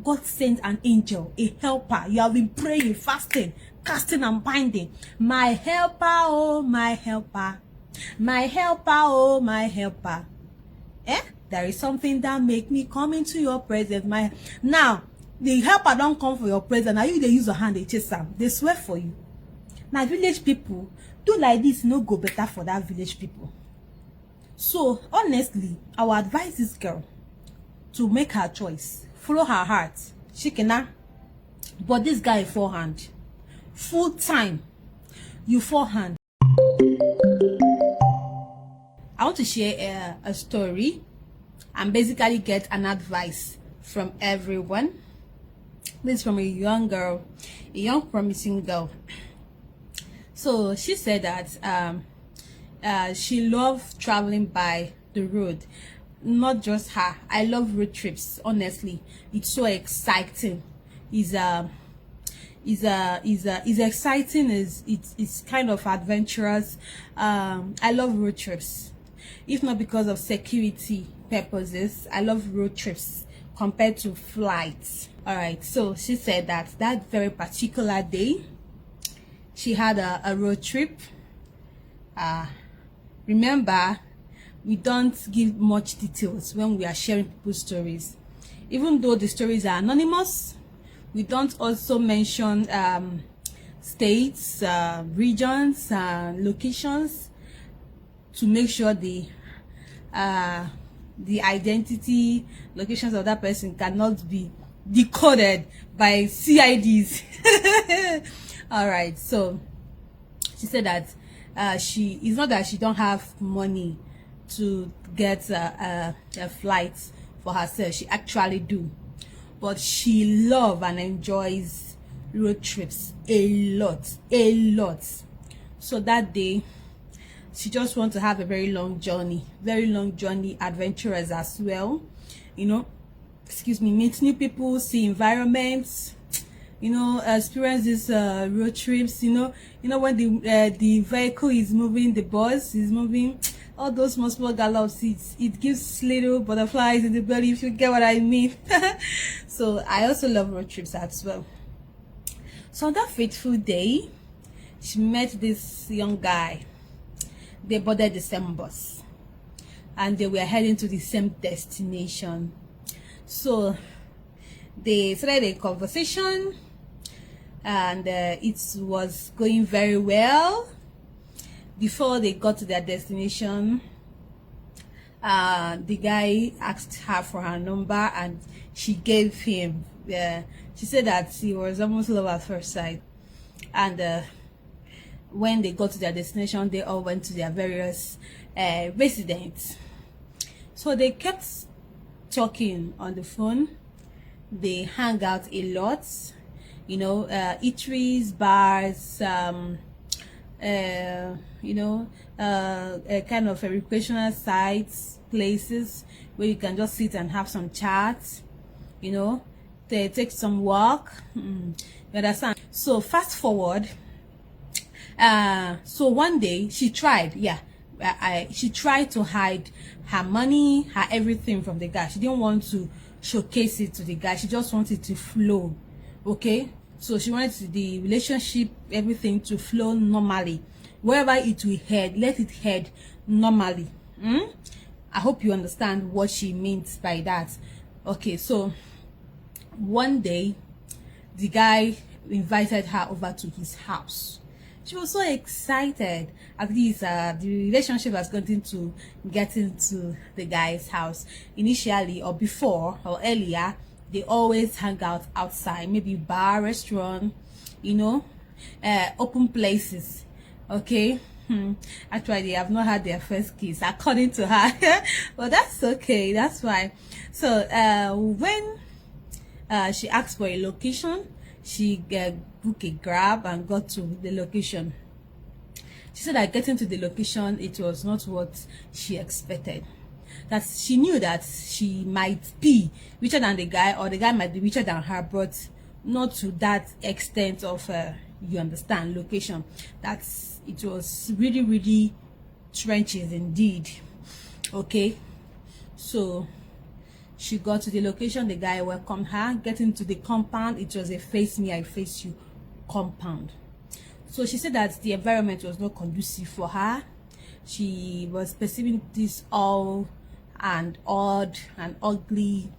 God sent an angel, a helper. You have been praying, fasting, casting and binding. My helper, oh my helper, my helper, oh my helper. There is something that make me come into your presence. Now the helper don't come for your presence. Now you they use your hand, they chase them, they swear for you. Now village people do like this, no go better for that village people. So honestly, I would advise this girl to make her choice, follow her heart. Shikena, but this guy forehand, full time, you forehand. I want to share a story and basically get an advice from everyone. This is from a young girl, a young promising girl. So she said that she loved traveling by the road. Not just her, I love road trips. Honestly, it's so exciting. It's exciting. It's kind of adventurous. I love road trips, if not because of security purposes. I love road trips compared to flights. All right, so she said that very particular day she had a road trip. Remember, we don't give much details when we are sharing people's stories. Even though the stories are anonymous, we don't also mention states, regions, locations, to make sure the identity, locations of that person cannot be decoded by CIDs. All right, so she said that it's not that she don't have money to get a flight for herself. She actually do, but she love and enjoys road trips a lot. So that day she just want to have a very long journey, adventurous as well, you know, meet new people, see environments, you know, experience these road trips, you know when the vehicle is moving, the bus is moving, all those small gallops, it gives little butterflies in the belly, if you get what I mean. So I also love road trips as well. So on that fateful day, she met this young guy. They boarded the same bus and they were heading to the same destination. So they started a conversation and it was going very well. Before they got to their destination, the guy asked her for her number and she gave him. She said that he was almost love at first sight. And when they got to their destination, they all went to their various residents. So they kept talking on the phone. They hang out a lot, you know, eateries, bars, you know, kind of recreational sites, places where you can just sit and have some chats, you know, they take some walk. You understand? So fast forward, so one day she tried, she tried to hide her money, her everything from the guy. She didn't want to showcase it to the guy. She just wanted to flow. Okay, so she wanted the relationship, everything to flow normally. Wherever it will head, let it head normally. I hope you understand what she means by that. Okay, so one day the guy invited her over to his house. She was so excited. At least the relationship was going to get into the guy's house. Initially, or before, or earlier, they always hang out outside, maybe bar, restaurant, you know, open places. Okay, actually they have not had their first kiss according to her. But that's okay, that's fine. So when she asked for a location, she booked a Grab and got to the location. She said that getting to the location, it was not what she expected. That she knew that she might be richer than the guy, or the guy might be richer than her, but not to that extent of you understand, location. That's, it was really trenches indeed. Okay, so She got to the location. The guy welcomed her. Getting to the compound, it was a face me, I face you compound. So she said that the environment was not conducive for her. She was perceiving this all and odd and ugly,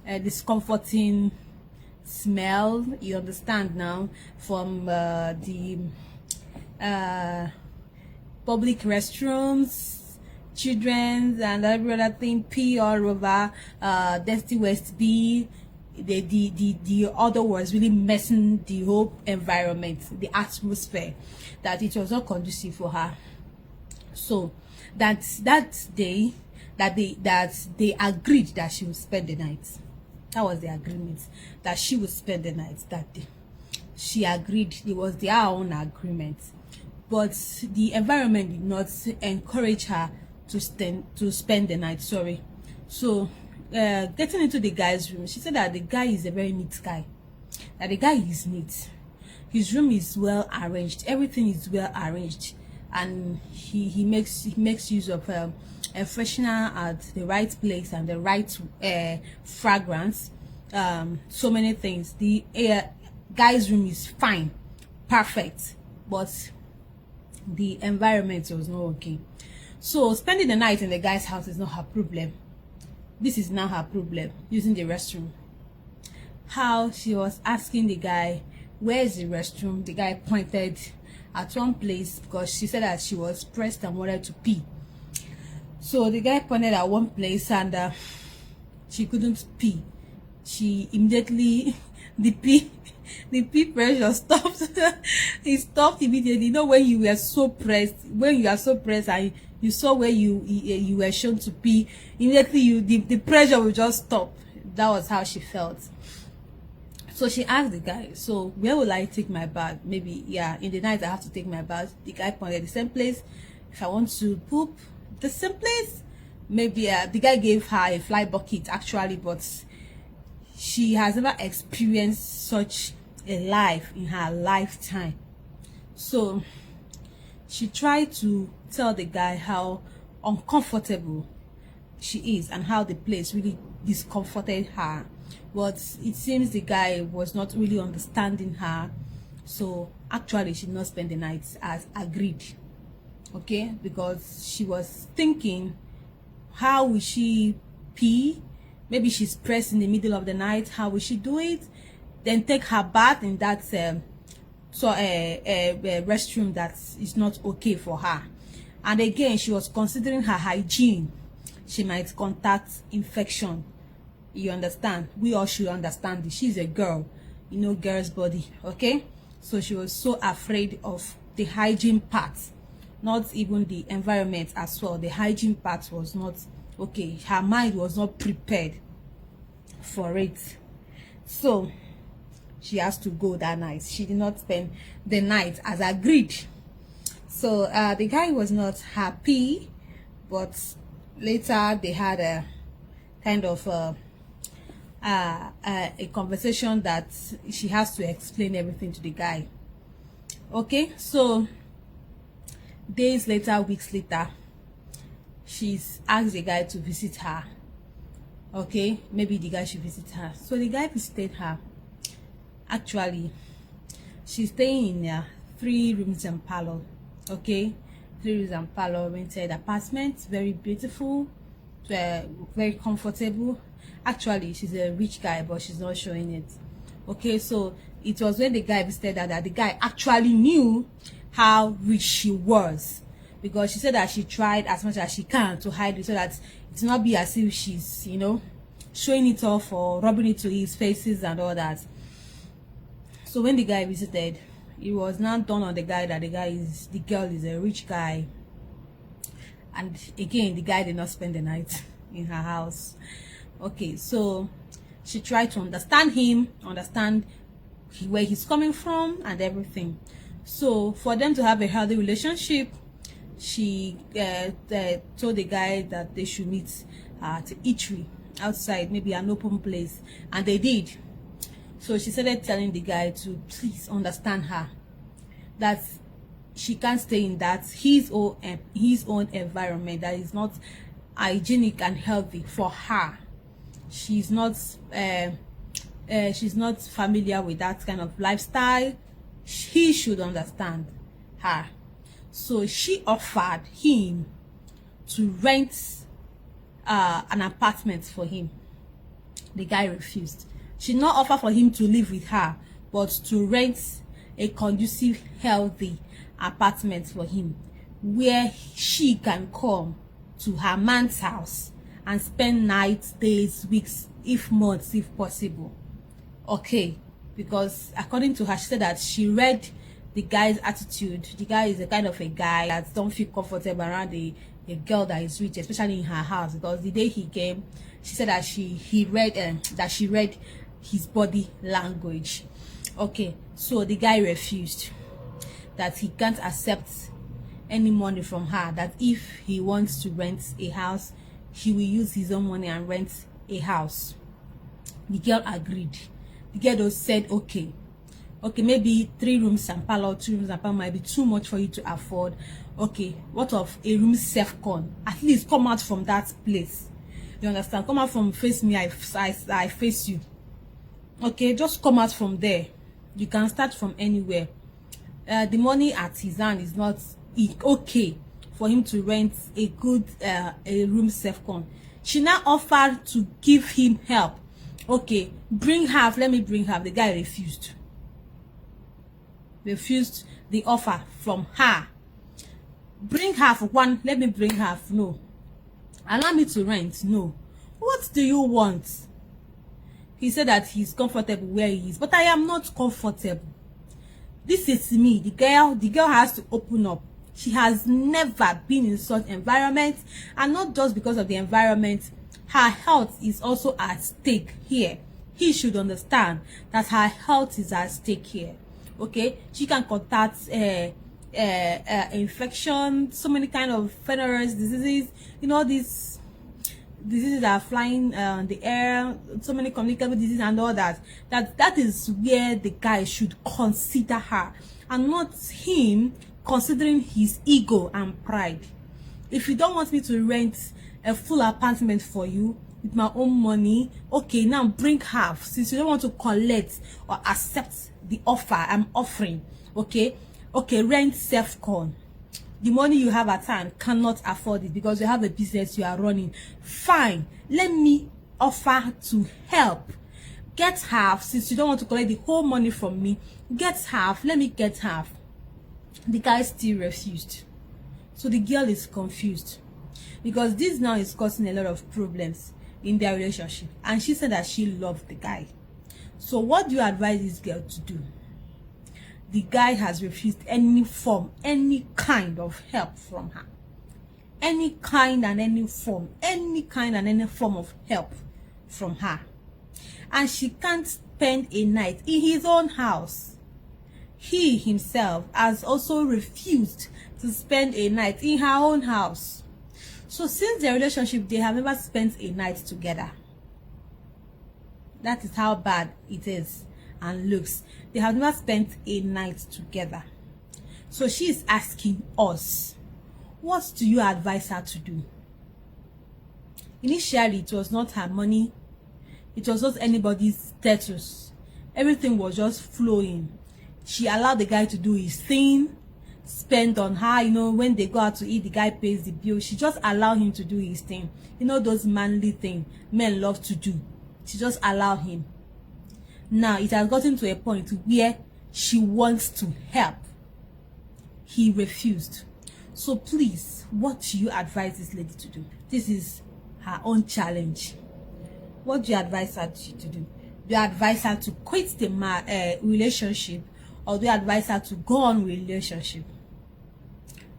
discomforting smell, you understand now, from the public restrooms, children's and every other thing, pee all over, dirty West B. The other was really messing the whole environment, the atmosphere, that it was not conducive for her. So that day that they agreed that she would spend the night. That was the agreement, that she would spend the night that day. She agreed. It was their own agreement, but the environment did not encourage her to spend the night. Sorry. So getting into the guy's room, she said that the guy is a very neat guy, that the guy is neat. His room is well arranged, everything is well arranged, and he makes use of a freshener at the right place and the right fragrance, so many things. The guy's room is fine, perfect, but the environment was not okay. So spending the night in the guy's house is not her problem. This is now her problem, using the restroom. How she was asking the guy, where is the restroom? The guy pointed at one place because she said that she was pressed and wanted to pee. So the guy pointed at one place and she couldn't pee. She immediately the pee pressure stopped. It stopped immediately. You know, when you were so pressed, when you are so pressed and you saw where you were shown to pee, immediately the pressure will just stop. That was how she felt. So she asked the guy, so where will I take my bath? Maybe, yeah, in the night I have to take my bath. The guy pointed the same place. If I want to poop, the same place. Maybe the guy gave her a fly bucket actually, but she has never experienced such a life in her lifetime. So she tried to tell the guy how uncomfortable she is and how the place really discomforted her, but it seems the guy was not really understanding her. So actually she did not spend the night as agreed, okay, because she was thinking, how will she pee? Maybe she's pressed in the middle of the night, how will she do it? Then take her bath in that restroom that is not okay for her. And again, she was considering her hygiene. She might contact infection. You understand? We all should understand this. She's a girl, you know, girl's body, okay? So she was so afraid of the hygiene part, not even the environment as well. The hygiene part was not okay. Her mind was not prepared for it. So she has to go that night. She did not spend the night as agreed. So the guy was not happy, but later they had a kind of a conversation that she has to explain everything to the guy. Okay, so days later, weeks later, she's asked the guy to visit her. Okay, maybe the guy should visit her. So the guy visited her. Actually, she's staying in 3 rooms and parlor. Okay, 3 rooms and parlor, rented apartment, very beautiful, very comfortable. Actually, she's a rich guy, but she's not showing it. Okay, so it was when the guy visited her that the guy actually knew how rich she was, because she said that she tried as much as she can to hide it so that it will not be as if she's, you know, showing it off or rubbing it to his faces and all that. So when the guy visited, it was now done on the guy that the girl is a rich guy. And again, the guy did not spend the night in her house. Okay, so she tried to understand him, understand where he's coming from and everything. So for them to have a healthy relationship, she told the guy that they should meet at eatery outside, maybe an open place, and they did. So she started telling the guy to please understand her, that she can't stay in that his own environment that is not hygienic and healthy for her. she's not familiar with that kind of lifestyle. He should understand her. So she offered him to rent an apartment for him. The guy refused. She did not offer for him to live with her, but to rent a conducive, healthy apartment for him, where she can come to her man's house and spend nights, days, weeks, if months, if possible. Okay, because according to her, she said that she read the guy's attitude. The guy is a kind of a guy that don't feel comfortable around a girl that is rich, especially in her house, because the day he came, she said that she read his body language. Okay, so the guy refused, that he can't accept any money from her, that if he wants to rent a house, he will use his own money and rent a house. The girl agreed. The girl just said, okay, maybe 3 rooms and parlor, 2 rooms and parlor might be too much for you to afford. Okay, what of a room self-con? At least come out from that place. You understand? Come out from face me, I face you. Okay, just come out from there. You can start from anywhere. The money at his hand is not okay for him to rent a good a room self-con. She now offered to give him help. Okay, bring half, let me bring half. The guy refused the offer from her. Bring half, one, let me bring half. No. Allow me to rent. No. What do you want? He said that he's comfortable where he is, but I am not comfortable. This is me. The girl has to open up. She has never been in such environment, and not just because of the environment, her health is also at stake here. He should understand that her health is at stake here. Okay, she can contact infection, so many kind of venomous diseases. You know, these diseases are flying in the air, so many communicable diseases and all that. That is where the guy should consider her, and not him considering his ego and pride. If you don't want me to rent a full apartment for you with my own money, okay, now bring half, since you don't want to collect or accept the offer I'm offering. Okay, rent self-con. The money you have at hand cannot afford it because you have a business you are running. Fine, let me offer to help. Get half, since you don't want to collect the whole money from me. Get half, let me get half. The guy still refused. So the girl is confused, because this now is causing a lot of problems in their relationship, and she said that she loved the guy. So what do you advise this girl to do? The guy has refused any kind of help from her. Any kind and any form of help from her. And she can't spend a night in his own house. He himself has also refused to spend a night in her own house. So since their relationship, they have never spent a night together. That is how bad it is and looks. They have never spent a night together. So she is asking us, what do you advise her to do? Initially, it was not her money. It was not anybody's status. Everything was just flowing. She allowed the guy to do his thing, spend on her. You know, when they go out to eat, the guy pays the bill. She just allowed him to do his thing. You know, those manly things men love to do. She just allowed him. Now it has gotten to a point where she wants to help. He refused. So please, what do you advise this lady to do? This is her own challenge. What do you advise her to do? Do you advise her to quit the relationship, or do you advise her to go on with relationship?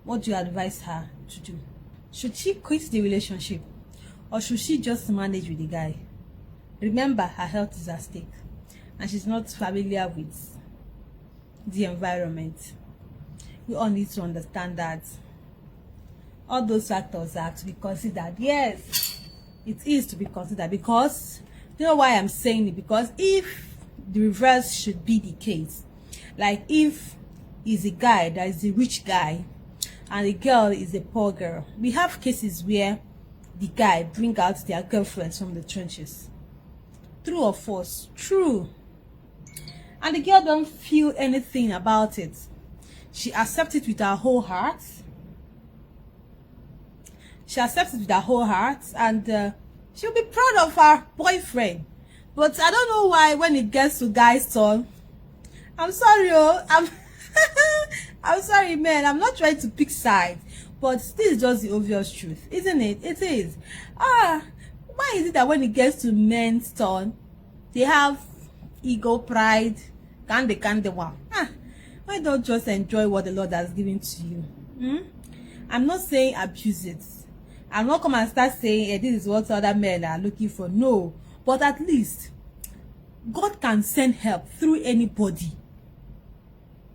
What do you advise her to do? Should she quit the relationship, or should she just manage with the guy? Remember, her health is at stake, and she's not familiar with the environment. We all need to understand that all those factors are to be considered. Yes, it is to be considered, because you know why I'm saying it? Because if the reverse should be the case, like if he's a guy that is a rich guy and the girl is a poor girl, we have cases where the guy bring out their girlfriends from the trenches. True or false? True. And the girl don't feel anything about it. She accepts it with her whole heart. She accepts it with her whole heart, and she'll be proud of her boyfriend. But I don't know why when it gets to guy's turn, I'm sorry, I'm sorry, man. I'm not trying to pick sides, but this is just the obvious truth, isn't it? It is. Why is it that when it gets to men's turn, they have ego, pride, can they wow? Why don't just enjoy what the Lord has given to you? I'm not saying abuse it. I'm not come and start saying this is what other men are looking for. No, but at least God can send help through anybody.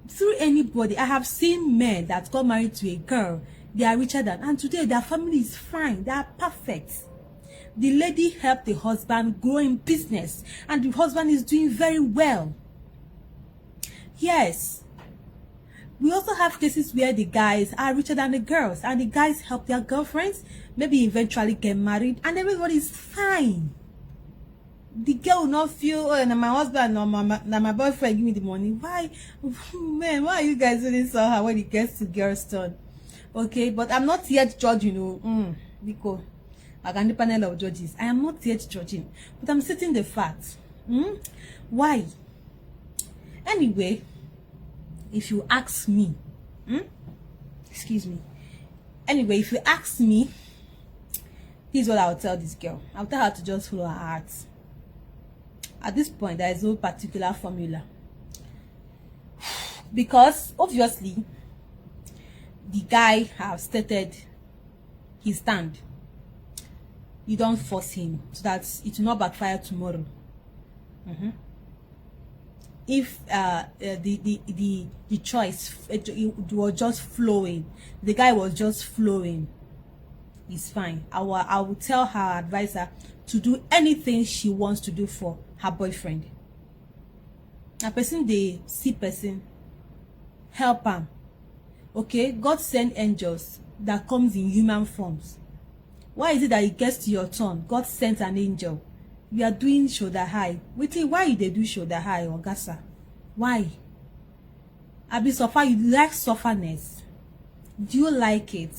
Through anybody. I have seen men that got married to a girl. They are richer than, and today their family is fine. They are perfect. The lady helped the husband grow in business, and the husband is doing very well. Yes. We also have cases where the guys are richer than the girls, and the guys help their girlfriends, maybe eventually get married, and everybody is fine. The girl will not feel, oh, my husband or my boyfriend give me the money. Why, man, why are you guys doing so hard when it gets to girls' turn? Okay, but I'm not yet judging, because I got the panel of judges. I am not yet judging, but I'm stating the facts. Why? Anyway, if you ask me, excuse me. Anyway, if you ask me, this is what I'll tell this girl. I'll tell her to just follow her heart. At this point, there is no particular formula. Because, obviously, the guy has stated his stand. You don't force him, so that it will not backfire tomorrow. If the choice, it was just flowing, the guy was just flowing, it's fine. I will tell her, advise her to do anything she wants to do for her boyfriend. A person, they see person, help him. Okay, God send angels that comes in human forms. Why is it that it gets to your turn, God sent an angel? We are doing shoulder high. Why they do shoulder high, Ogasa? Why? Abi suffer, you like sufferness? Do you like it?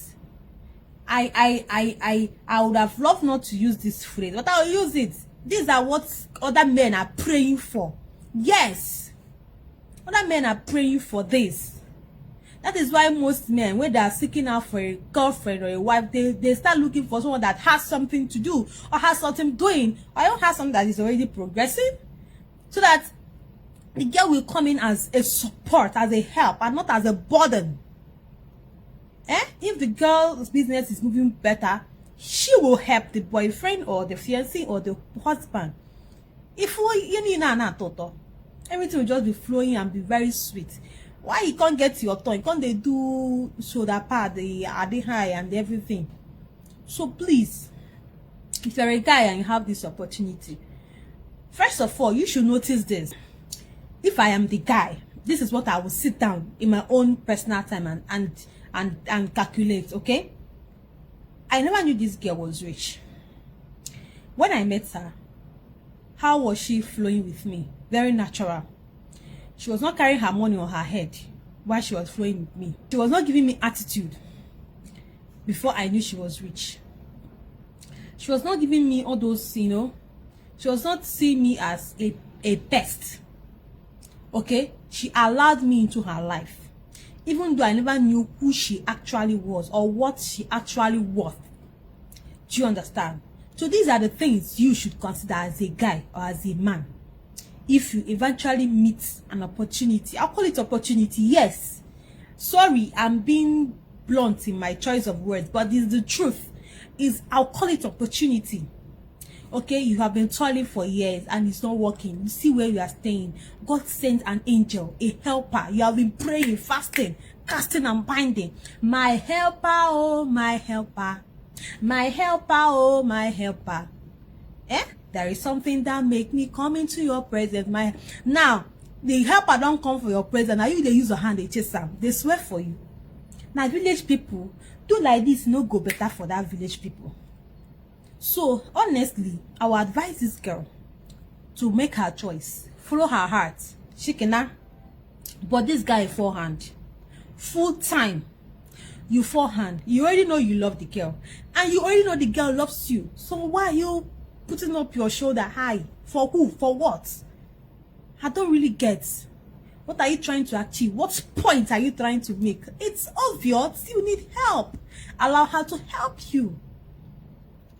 I would have loved not to use this phrase, but I'll use it. These are what other men are praying for. Yes. Other men are praying for this. That is why most men, when they are seeking out for a girlfriend or a wife, they start looking for someone that has something to do, or has something doing, or don't have something that is already progressing, so that the girl will come in as a support, as a help, and not as a burden. If the girl's business is moving better, she will help the boyfriend or the fiancé or the husband. If everything will just be flowing and be very sweet. Why you can't get your turn? Can't they do shoulder pad, the high and everything? So please, if you're a guy and you have this opportunity, first of all, you should notice this. If I am the guy, this is what I will sit down in my own personal time and calculate, okay? I never knew this girl was rich. When I met her, how was she flowing with me? Very natural. She was not carrying her money on her head while she was flowing with me. She was not giving me attitude before I knew she was rich. She was not giving me all those, she was not seeing me as a pest. Okay? She allowed me into her life. Even though I never knew who she actually was or what she actually was. Do you understand? So these are the things you should consider as a guy or as a man. If you eventually meet an opportunity, I'll call it opportunity, yes. Sorry, I'm being blunt in my choice of words, but this is the truth. I'll call it opportunity. Okay, you have been toiling for years and it's not working. You see where you are staying. God sent an angel, a helper. You have been praying, fasting, casting and binding. My helper, oh my helper. My helper, oh my helper. There is something that make me come into your presence. Now, the helper don't come for your presence. Now you they use your hand, they chase them. They swear for you. Now village people, do like this, no go better for that village people. So honestly, I will advise this girl to make her choice, follow her heart. Shikina. But this guy forehand, full time, you forehand. You already know you love the girl, and you already know the girl loves you. So why are you putting up your shoulder high? For who? For what? I don't really get. What are you trying to achieve? What point are you trying to make? It's obvious you need help. Allow her to help you.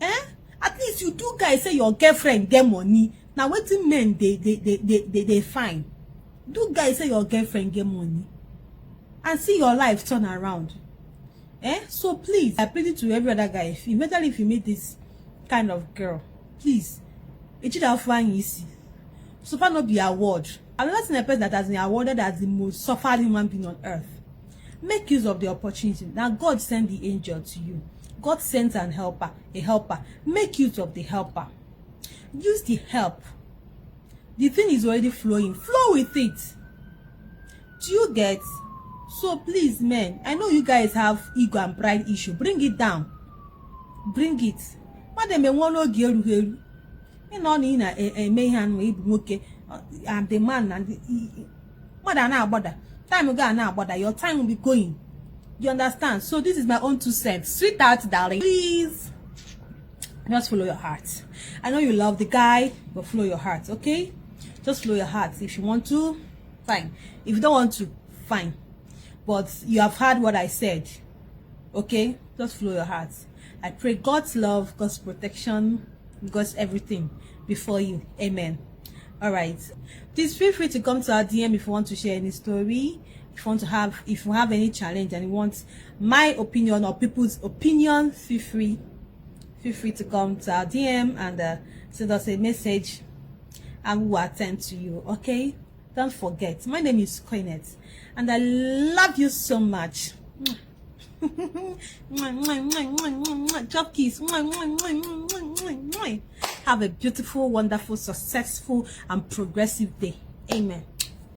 At least you two guys say your girlfriend get money. Now what do men they find? Do guys say your girlfriend get money and see your life turn around? So please, I plead to every other guy, immediately if you meet this kind of girl, please, it should have fun easy. So far not be award. I'm not in a person that has been awarded as the most suffered human being on earth. Make use of the opportunity. Now God sent the angel to you. God sent an helper, a helper. Make use of the helper. Use the help. The thing is already flowing. Flow with it. Do you get? So please, men, I know you guys have ego and pride issue. Bring it down. Bring it. Madam, I want to get you. You know, a man may okay. I'm the man and mother now bother. Time will go now bother. Your time will be going. You understand? So this is my own 2 cents. Sweetheart, darling, please just follow your heart. I know you love the guy, but follow your heart, okay? Just follow your heart. If you want to, fine. If you don't want to, fine. But you have heard what I said, okay? Just follow your heart. I pray God's love, God's protection, God's everything before you. Amen. All right. Please feel free to come to our DM if you want to share any story. If you have any challenge and you want my opinion or people's opinion, feel free to come to our DM and send us a message and we will attend to you. Okay? Don't forget, my name is Koinet and I love you so much. Drop kiss. Have a beautiful, wonderful, successful and progressive day. Amen.